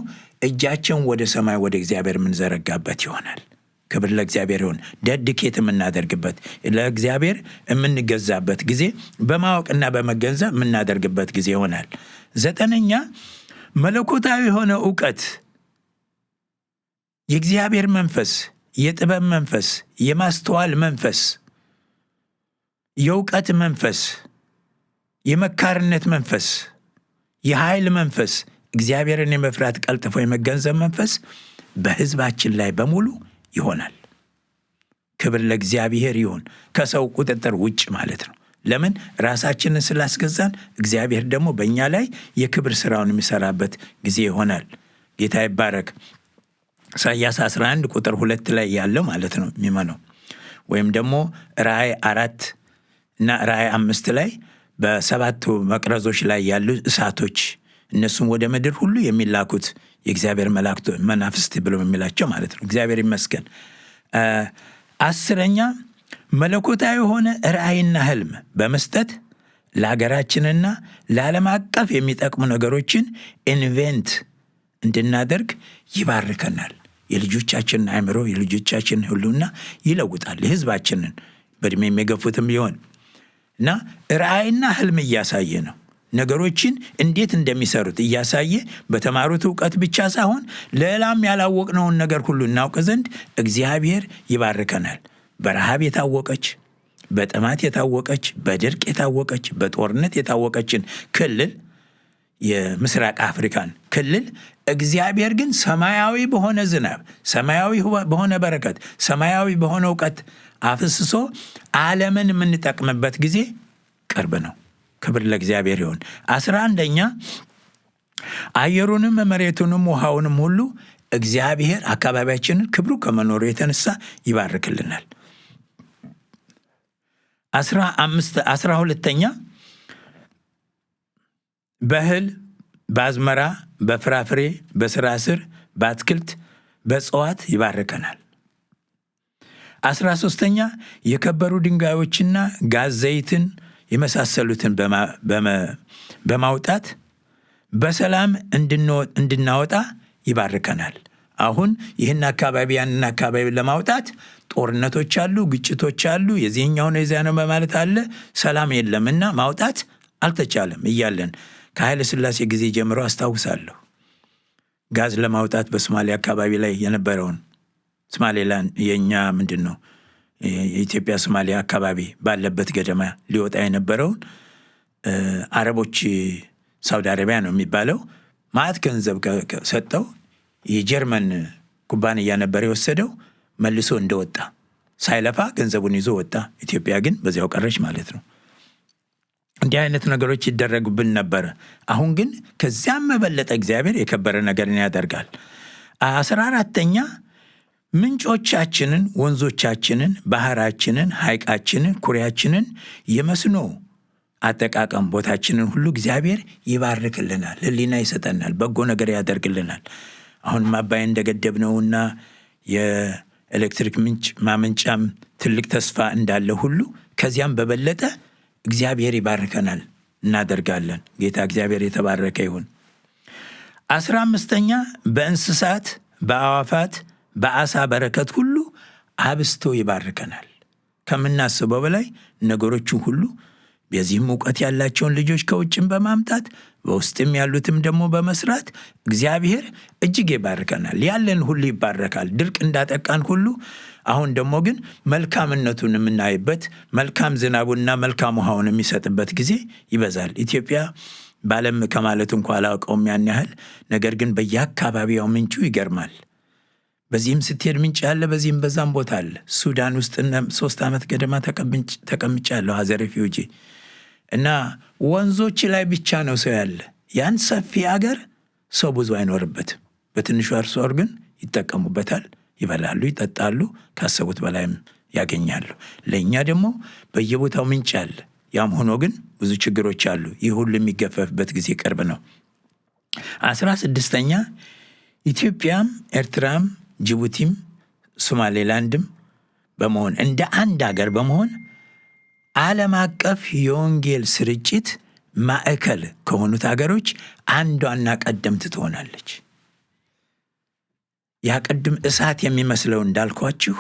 እጃቸውን ወደ ሰማይ ወደ እግዚአብሔር የምንዘረጋበት ይሆናል። ክብር ለእግዚአብሔር ይሁን። ደድኬት የምናደርግበት ለእግዚአብሔር የምንገዛበት ጊዜ በማወቅና በመገንዘብ የምናደርግበት ጊዜ ይሆናል። 9ኛ መለኮታዊ የሆነ ዕውቀት የእግዚአብሔር መንፈስ፣ የጥበብ መንፈስ፣ የማስተዋል መንፈስ፣ የዕውቀት መንፈስ፣ የመካርነት መንፈስ፣ የኃይል መንፈስ፣ እግዚአብሔርን የመፍራት ቀልጥፎ የመገንዘብ መንፈስ በሕዝባችን ላይ በሙሉ ይሆናል። ክብር ለእግዚአብሔር ይሁን። ከሰው ቁጥጥር ውጭ ማለት ነው። ለምን? ራሳችንን ስላስገዛን እግዚአብሔር ደግሞ በእኛ ላይ የክብር ሥራውን የሚሠራበት ጊዜ ይሆናል። ጌታ ይባረክ። ኢሳይያስ 11 ቁጥር 2 ላይ ያለው ማለት ነው የሚመነው ወይም ደግሞ ራእይ 4 እና ራእይ 5 ላይ በ7 መቅረዞች ላይ ያሉ እሳቶች እነሱም ወደ ምድር ሁሉ የሚላኩት የእግዚአብሔር መናፍስት ብሎ የሚላቸው ማለት ነው። እግዚአብሔር ይመስገን። 10ኛ መለኮታዊ የሆነ ራእይና ህልም በመስጠት ለሀገራችንና ለዓለም አቀፍ የሚጠቅሙ ነገሮችን ኢንቨንት እንድናደርግ ይባርከናል። የልጆቻችንን አእምሮ፣ የልጆቻችንን ሁሉና ይለውጣል። የህዝባችንን በእድሜ የሚገፉትም ቢሆን እና ራእይና ህልም እያሳየ ነው። ነገሮችን እንዴት እንደሚሰሩት እያሳየ በተማሩት ዕውቀት ብቻ ሳይሆን ሌላም ያላወቅነውን ነገር ሁሉ እናውቅ ዘንድ እግዚአብሔር ይባርከናል። በረሃብ የታወቀች፣ በጥማት የታወቀች፣ በድርቅ የታወቀች፣ በጦርነት የታወቀችን ክልል የምስራቅ አፍሪካን ክልል እግዚአብሔር ግን ሰማያዊ በሆነ ዝናብ፣ ሰማያዊ በሆነ በረከት፣ ሰማያዊ በሆነ ዕውቀት አፍስሶ ዓለምን የምንጠቅምበት ጊዜ ቅርብ ነው። ክብር ለእግዚአብሔር ይሁን። 11ኛ አየሩንም መሬቱንም ውሃውንም ሁሉ እግዚአብሔር አካባቢያችንን ክብሩ ከመኖሩ የተነሳ ይባርክልናል። 12ኛ በእህል፣ በአዝመራ፣ በፍራፍሬ፣ በሥራ ስር፣ በአትክልት፣ በእጽዋት ይባርከናል። 13ኛ የከበሩ ድንጋዮችና ጋዝ ዘይትን የመሳሰሉትን በማውጣት በሰላም እንድናወጣ ይባርከናል። አሁን ይህን አካባቢ ያንን አካባቢ ለማውጣት ጦርነቶች አሉ፣ ግጭቶች አሉ፣ የዚህኛው ነው የዚያ ነው በማለት አለ። ሰላም የለምና ማውጣት አልተቻለም እያለን ከኃይለ ሥላሴ ጊዜ ጀምሮ አስታውሳለሁ። ጋዝ ለማውጣት በሶማሌ አካባቢ ላይ የነበረውን ሶማሌላንድ የኛ ምንድን ነው የኢትዮጵያ ሶማሊያ አካባቢ ባለበት ገደማ ሊወጣ የነበረውን አረቦች ሳውዲ አረቢያ ነው የሚባለው ማዕት ገንዘብ ሰጠው። የጀርመን ኩባንያ ነበር የወሰደው። መልሶ እንደወጣ ሳይለፋ ገንዘቡን ይዞ ወጣ። ኢትዮጵያ ግን በዚያው ቀረች ማለት ነው። እንዲህ አይነት ነገሮች ይደረጉብን ነበር። አሁን ግን ከዚያም መበለጠ እግዚአብሔር የከበረ ነገርን ያደርጋል። 14ኛ ምንጮቻችንን፣ ወንዞቻችንን፣ ባህራችንን፣ ሐይቃችንን፣ ኩሬያችንን፣ የመስኖ አጠቃቀም ቦታችንን ሁሉ እግዚአብሔር ይባርክልናል፣ ሕሊና ይሰጠናል፣ በጎ ነገር ያደርግልናል። አሁንም አባይ እንደገደብነውና የኤሌክትሪክ ምንጭ ማመንጫም ትልቅ ተስፋ እንዳለ ሁሉ ከዚያም በበለጠ እግዚአብሔር ይባርከናል፣ እናደርጋለን። ጌታ እግዚአብሔር የተባረከ ይሁን። 15ኛ በእንስሳት፣ በአዋፋት፣ በአሳ በረከት ሁሉ አብስቶ ይባርከናል። ከምናስበው በላይ ነገሮቹን ሁሉ በዚህም እውቀት ያላቸውን ልጆች ከውጭም በማምጣት በውስጥም ያሉትም ደግሞ በመስራት እግዚአብሔር እጅግ ይባርከናል። ያለን ሁሉ ይባረካል። ድርቅ እንዳጠቃን ሁሉ አሁን ደግሞ ግን መልካምነቱን የምናይበት መልካም ዝናቡና መልካም ውሃውን የሚሰጥበት ጊዜ ይበዛል። ኢትዮጵያ በዓለም ከማለት እንኳ አላውቀውም ያን ያህል። ነገር ግን በየአካባቢው ምንጩ ይገርማል። በዚህም ስትሄድ ምንጭ ያለ፣ በዚህም በዛም ቦታ አለ። ሱዳን ውስጥ 3 ዓመት ገደማ ተቀምጫለሁ አዘ ሬፊውጂ እና ወንዞች ላይ ብቻ ነው ሰው ያለ። ያን ሰፊ አገር ሰው ብዙ አይኖርበትም። በትንሹ አርሶ አደር ግን ይጠቀሙበታል፣ ይበላሉ፣ ይጠጣሉ፣ ካሰቡት በላይም ያገኛሉ። ለእኛ ደግሞ በየቦታው ምንጭ አለ። ያም ሆኖ ግን ብዙ ችግሮች አሉ። ይህ ሁሉ የሚገፈፍበት ጊዜ ቅርብ ነው። 16ኛ ኢትዮጵያም ኤርትራም ጅቡቲም ሶማሌላንድም በመሆን እንደ አንድ አገር በመሆን ዓለም አቀፍ የወንጌል ስርጭት ማዕከል ከሆኑት አገሮች አንዷና ቀደምት ትሆናለች። ያ ቅድም እሳት የሚመስለው እንዳልኳችሁ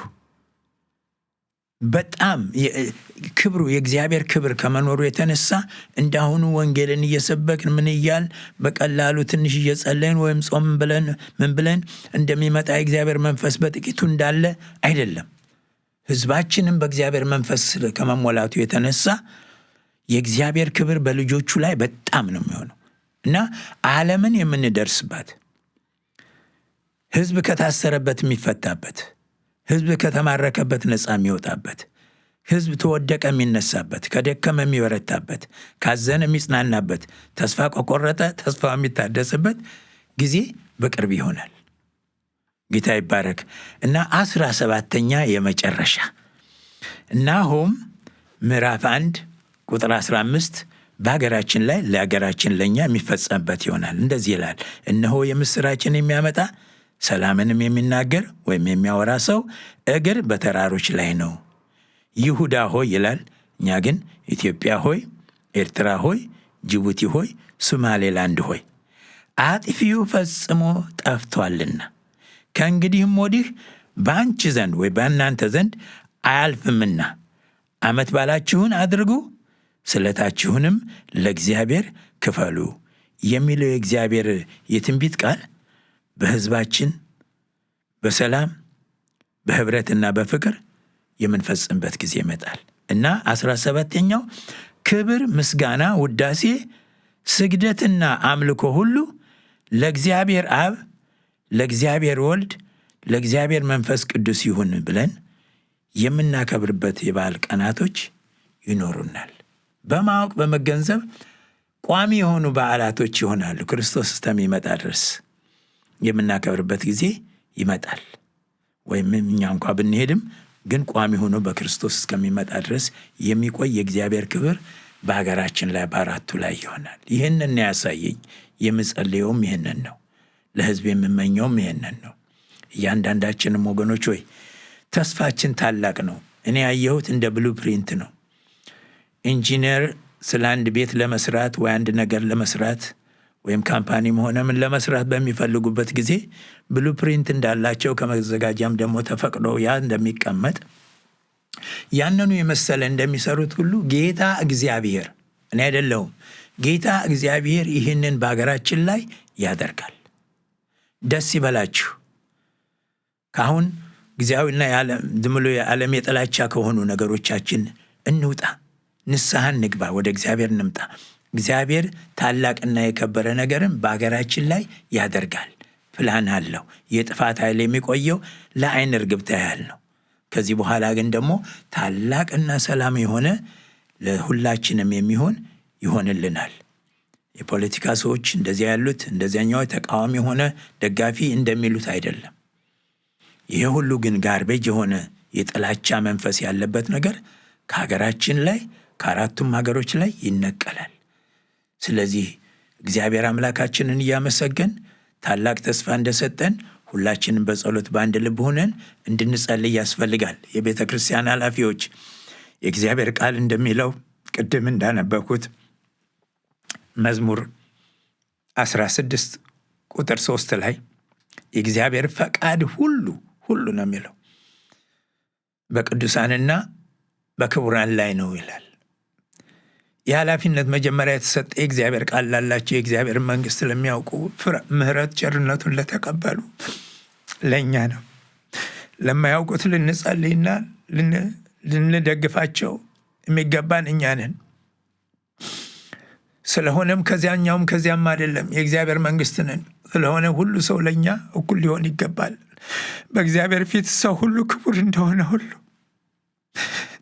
በጣም ክብሩ የእግዚአብሔር ክብር ከመኖሩ የተነሳ እንዳሁኑ ወንጌልን እየሰበክን ምን እያል በቀላሉ ትንሽ እየጸለይን ወይም ጾም ብለን ምን ብለን እንደሚመጣ የእግዚአብሔር መንፈስ በጥቂቱ እንዳለ አይደለም። ሕዝባችንም በእግዚአብሔር መንፈስ ከመሞላቱ የተነሳ የእግዚአብሔር ክብር በልጆቹ ላይ በጣም ነው የሚሆነው እና ዓለምን የምንደርስባት፣ ሕዝብ ከታሰረበት የሚፈታበት፣ ሕዝብ ከተማረከበት ነፃ የሚወጣበት፣ ሕዝብ ተወደቀ የሚነሳበት፣ ከደከመ የሚበረታበት፣ ካዘነ የሚጽናናበት፣ ተስፋ ከቆረጠ ተስፋ የሚታደስበት ጊዜ በቅርብ ይሆናል። ጌታ ይባረክ እና 17ኛ የመጨረሻ ናሆም ምዕራፍ 1 ቁጥር 15 በሀገራችን ላይ ለሀገራችን ለእኛ የሚፈጸምበት ይሆናል። እንደዚህ ይላል፣ እነሆ የምስራችን የሚያመጣ ሰላምንም የሚናገር ወይም የሚያወራ ሰው እግር በተራሮች ላይ ነው። ይሁዳ ሆይ ይላል። እኛ ግን ኢትዮጵያ ሆይ፣ ኤርትራ ሆይ፣ ጅቡቲ ሆይ፣ ሶማሌላንድ ሆይ አጥፊው ፈጽሞ ጠፍቷልና ከእንግዲህም ወዲህ በአንቺ ዘንድ ወይ በእናንተ ዘንድ አያልፍምና ዓመት ባላችሁን አድርጉ፣ ስለታችሁንም ለእግዚአብሔር ክፈሉ የሚለው የእግዚአብሔር የትንቢት ቃል በሕዝባችን በሰላም በኅብረትና በፍቅር የምንፈጽምበት ጊዜ ይመጣል እና 17ኛው ክብር፣ ምስጋና፣ ውዳሴ፣ ስግደትና አምልኮ ሁሉ ለእግዚአብሔር አብ፣ ለእግዚአብሔር ወልድ፣ ለእግዚአብሔር መንፈስ ቅዱስ ይሁን ብለን የምናከብርበት የበዓል ቀናቶች ይኖሩናል። በማወቅ በመገንዘብ ቋሚ የሆኑ በዓላቶች ይሆናሉ። ክርስቶስ እስከሚመጣ ድረስ የምናከብርበት ጊዜ ይመጣል። ወይም እኛ እንኳ ብንሄድም ግን ቋሚ ሆኖ በክርስቶስ እስከሚመጣ ድረስ የሚቆይ የእግዚአብሔር ክብር በሀገራችን ላይ በአራቱ ላይ ይሆናል። ይህንን ያሳየኝ። የምጸልየውም ይህንን ነው። ለሕዝብ የምመኘውም ይህንን ነው። እያንዳንዳችንም ወገኖች ሆይ ተስፋችን ታላቅ ነው። እኔ ያየሁት እንደ ብሉ ፕሪንት ነው። ኢንጂነር ስለ አንድ ቤት ለመስራት ወይ አንድ ነገር ለመስራት ወይም ካምፓኒም ሆነ ምን ለመስራት በሚፈልጉበት ጊዜ ብሉ ፕሪንት እንዳላቸው ከመዘጋጃም ደግሞ ተፈቅዶ ያ እንደሚቀመጥ ያንኑ የመሰለ እንደሚሰሩት ሁሉ ጌታ እግዚአብሔር፣ እኔ አይደለሁም፣ ጌታ እግዚአብሔር ይህንን በሀገራችን ላይ ያደርጋል። ደስ ይበላችሁ። ካሁን ጊዜያዊና ድምሎ የዓለም የጥላቻ ከሆኑ ነገሮቻችን እንውጣ፣ ንስሐን ንግባ፣ ወደ እግዚአብሔር እንምጣ። እግዚአብሔር ታላቅና የከበረ ነገርን በሀገራችን ላይ ያደርጋል። ፕላን አለው። የጥፋት ኃይል የሚቆየው ለዓይን እርግብታ ያህል ነው። ከዚህ በኋላ ግን ደግሞ ታላቅና ሰላም የሆነ ለሁላችንም የሚሆን ይሆንልናል። የፖለቲካ ሰዎች እንደዚያ ያሉት እንደዚያኛው ተቃዋሚ ሆነ ደጋፊ እንደሚሉት አይደለም። ይሄ ሁሉ ግን ጋርቤጅ የሆነ የጥላቻ መንፈስ ያለበት ነገር ከሀገራችን ላይ ከአራቱም ሀገሮች ላይ ይነቀላል። ስለዚህ እግዚአብሔር አምላካችንን እያመሰገን ታላቅ ተስፋ እንደሰጠን ሁላችንም በጸሎት በአንድ ልብ ሆነን እንድንጸልይ ያስፈልጋል። የቤተ ክርስቲያን ኃላፊዎች የእግዚአብሔር ቃል እንደሚለው ቅድም እንዳነበኩት መዝሙር 16 ቁጥር 3 ላይ የእግዚአብሔር ፈቃድ ሁሉ ነው የሚለው በቅዱሳንና በክቡራን ላይ ነው ይላል። የኃላፊነት መጀመሪያ የተሰጠ የእግዚአብሔር ቃል ላላቸው የእግዚአብሔር መንግሥት ለሚያውቁ ምሕረት ቸርነቱን ለተቀበሉ ለእኛ ነው። ለማያውቁት ልንጸልይና ልንደግፋቸው የሚገባን እኛ ነን። ስለሆነም ከዚያኛውም ከዚያም አይደለም፣ የእግዚአብሔር መንግሥት ነን። ስለሆነ ሁሉ ሰው ለእኛ እኩል ሊሆን ይገባል። በእግዚአብሔር ፊት ሰው ሁሉ ክቡር እንደሆነ ሁሉ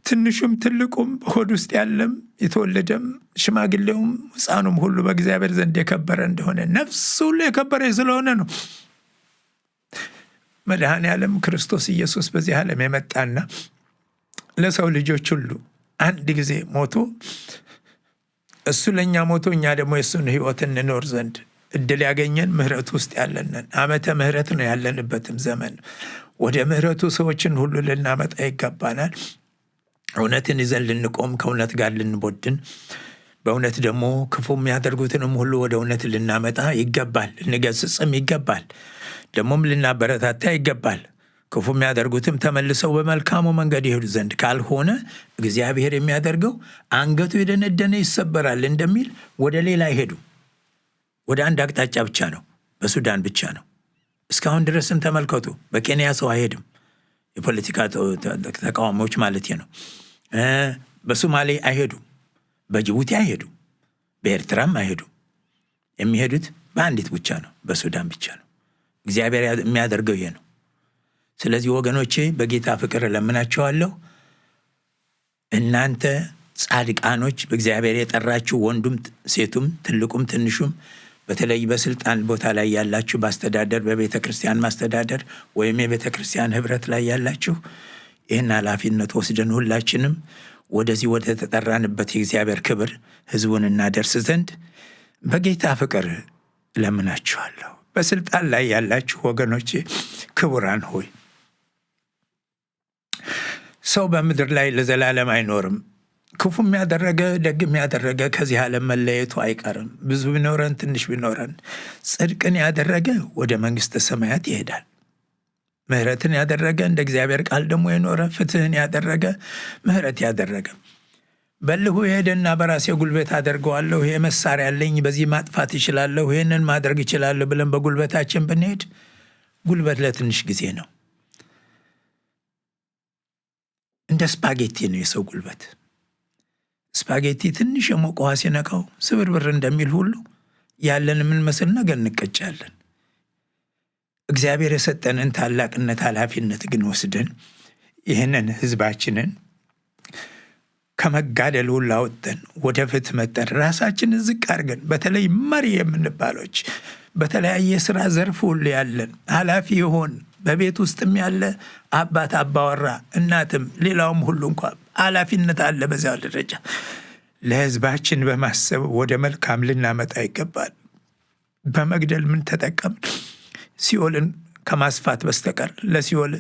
ትንሹም ትልቁም በሆድ ውስጥ ያለም የተወለደም ሽማግሌውም ሕፃኑም ሁሉ በእግዚአብሔር ዘንድ የከበረ እንደሆነ ነፍስ ሁሉ የከበረ ስለሆነ ነው። መድኃኔ ዓለም ክርስቶስ ኢየሱስ በዚህ ዓለም የመጣና ለሰው ልጆች ሁሉ አንድ ጊዜ ሞቶ እሱ ለእኛ ሞቶ እኛ ደግሞ የእሱን ሕይወት እንኖር ዘንድ እድል ያገኘን ምሕረት ውስጥ ያለንን ዓመተ ምሕረት ነው ያለንበትም ዘመን። ወደ ምሕረቱ ሰዎችን ሁሉ ልናመጣ ይገባናል። እውነትን ይዘን ልንቆም፣ ከእውነት ጋር ልንቦድን፣ በእውነት ደግሞ ክፉ የሚያደርጉትንም ሁሉ ወደ እውነት ልናመጣ ይገባል። ልንገስጽም ይገባል። ደግሞም ልናበረታታ ይገባል። ክፉ የሚያደርጉትም ተመልሰው በመልካሙ መንገድ ይሄዱ ዘንድ፣ ካልሆነ እግዚአብሔር የሚያደርገው አንገቱ የደነደነ ይሰበራል እንደሚል ወደ ሌላ አይሄዱ። ወደ አንድ አቅጣጫ ብቻ ነው፣ በሱዳን ብቻ ነው። እስካሁን ድረስም ተመልከቱ፣ በኬንያ ሰው አይሄድም። የፖለቲካ ተቃዋሚዎች ማለት ነው። በሶማሌ አይሄዱም፣ በጅቡቲ አይሄዱም፣ በኤርትራም አይሄዱም። የሚሄዱት በአንዲት ብቻ ነው፣ በሱዳን ብቻ ነው። እግዚአብሔር የሚያደርገው ይሄ ነው። ስለዚህ ወገኖቼ በጌታ ፍቅር እለምናችኋለሁ። እናንተ ጻድቃኖች፣ በእግዚአብሔር የጠራችሁ ወንዱም ሴቱም ትልቁም ትንሹም፣ በተለይ በስልጣን ቦታ ላይ ያላችሁ፣ በአስተዳደር በቤተ ክርስቲያን ማስተዳደር ወይም የቤተ ክርስቲያን ህብረት ላይ ያላችሁ ይህን ኃላፊነት ወስደን ሁላችንም ወደዚህ ወደ ተጠራንበት የእግዚአብሔር ክብር ህዝቡን እናደርስ ዘንድ በጌታ ፍቅር እለምናችኋለሁ። በስልጣን ላይ ያላችሁ ወገኖቼ ክቡራን ሆይ፣ ሰው በምድር ላይ ለዘላለም አይኖርም። ክፉም ያደረገ ደግም ያደረገ ከዚህ ዓለም መለየቱ አይቀርም። ብዙ ቢኖረን ትንሽ ቢኖረን ጽድቅን ያደረገ ወደ መንግሥተ ሰማያት ይሄዳል። ምሕረትን ያደረገ እንደ እግዚአብሔር ቃል ደግሞ የኖረ ፍትህን ያደረገ ምሕረት ያደረገ በልሁ የሄደና በራሴ ጉልበት አደርገዋለሁ፣ ይሄ መሳሪያ አለኝ፣ በዚህ ማጥፋት ይችላለሁ፣ ይህንን ማድረግ ይችላለሁ ብለን በጉልበታችን ብንሄድ ጉልበት ለትንሽ ጊዜ ነው። እንደ ስፓጌቲ ነው የሰው ጉልበት። ስፓጌቲ ትንሽ የሞቀ ውሃ ሲነካው ስብርብር እንደሚል ሁሉ ያለን የምንመስል ነገር እንቀጫለን። እግዚአብሔር የሰጠንን ታላቅነት ኃላፊነት ግን ወስደን ይህንን ህዝባችንን ከመጋደል ሁሉ አውጥተን ወደ ፍትህ መጠን ራሳችንን ዝቅ አድርገን፣ በተለይ መሪ የምንባሎች በተለያየ ስራ ዘርፍ ሁሉ ያለን ኃላፊ የሆን በቤት ውስጥም ያለ አባት አባወራ እናትም ሌላውም ሁሉ እንኳ ኃላፊነት አለ። በዚያ ደረጃ ለህዝባችን በማሰብ ወደ መልካም ልናመጣ ይገባል። በመግደል ምን ተጠቀም? ሲኦልን ከማስፋት በስተቀር ለሲኦል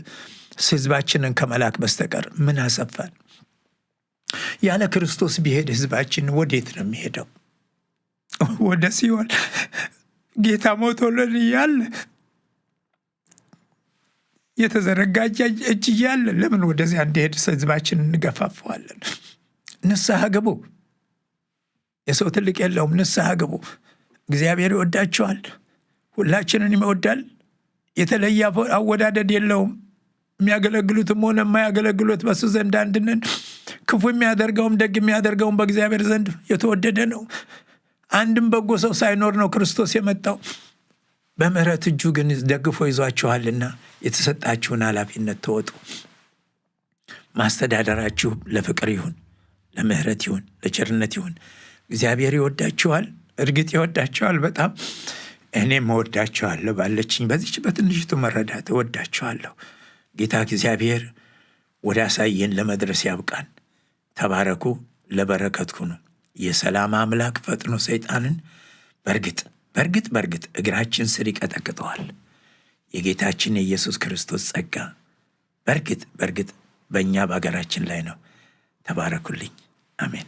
ህዝባችንን ከመላክ በስተቀር ምን አሰፋን? ያለ ክርስቶስ ቢሄድ ህዝባችን ወዴት ነው የሚሄደው? ወደ ሲኦል። ጌታ ሞቶልን እያለ የተዘረጋ እጅ እያለ ለምን ወደዚያ እንዲሄድ ህዝባችን እንገፋፈዋለን? ንስሐ ግቡ። የሰው ትልቅ የለውም። ንስሐ ግቡ። እግዚአብሔር ይወዳቸዋል። ሁላችንን ይወዳል። የተለየ አወዳደድ የለውም። የሚያገለግሉትም ሆነ የማያገለግሉት በሱ ዘንድ አንድ ነን። ክፉ የሚያደርገውም ደግ የሚያደርገውም በእግዚአብሔር ዘንድ የተወደደ ነው። አንድም በጎ ሰው ሳይኖር ነው ክርስቶስ የመጣው። በምሕረት እጁ ግን ደግፎ ይዟችኋልና የተሰጣችሁን ኃላፊነት ተወጡ። ማስተዳደራችሁ ለፍቅር ይሁን፣ ለምሕረት ይሁን፣ ለቸርነት ይሁን። እግዚአብሔር ይወዳችኋል። እርግጥ ይወዳችኋል በጣም። እኔም እወዳችኋለሁ። ባለችኝ በዚች በትንሽቱ መረዳት እወዳችኋለሁ። ጌታ እግዚአብሔር ወደ አሳየን ለመድረስ ያብቃን። ተባረኩ። ለበረከት ሁኑ። የሰላም አምላክ ፈጥኖ ሰይጣንን በእርግጥ እግራችን ስር ይቀጠቅጠዋል። የጌታችን የኢየሱስ ክርስቶስ ጸጋ በእርግጥ በእኛ በአገራችን ላይ ነው። ተባረኩልኝ። አሜን።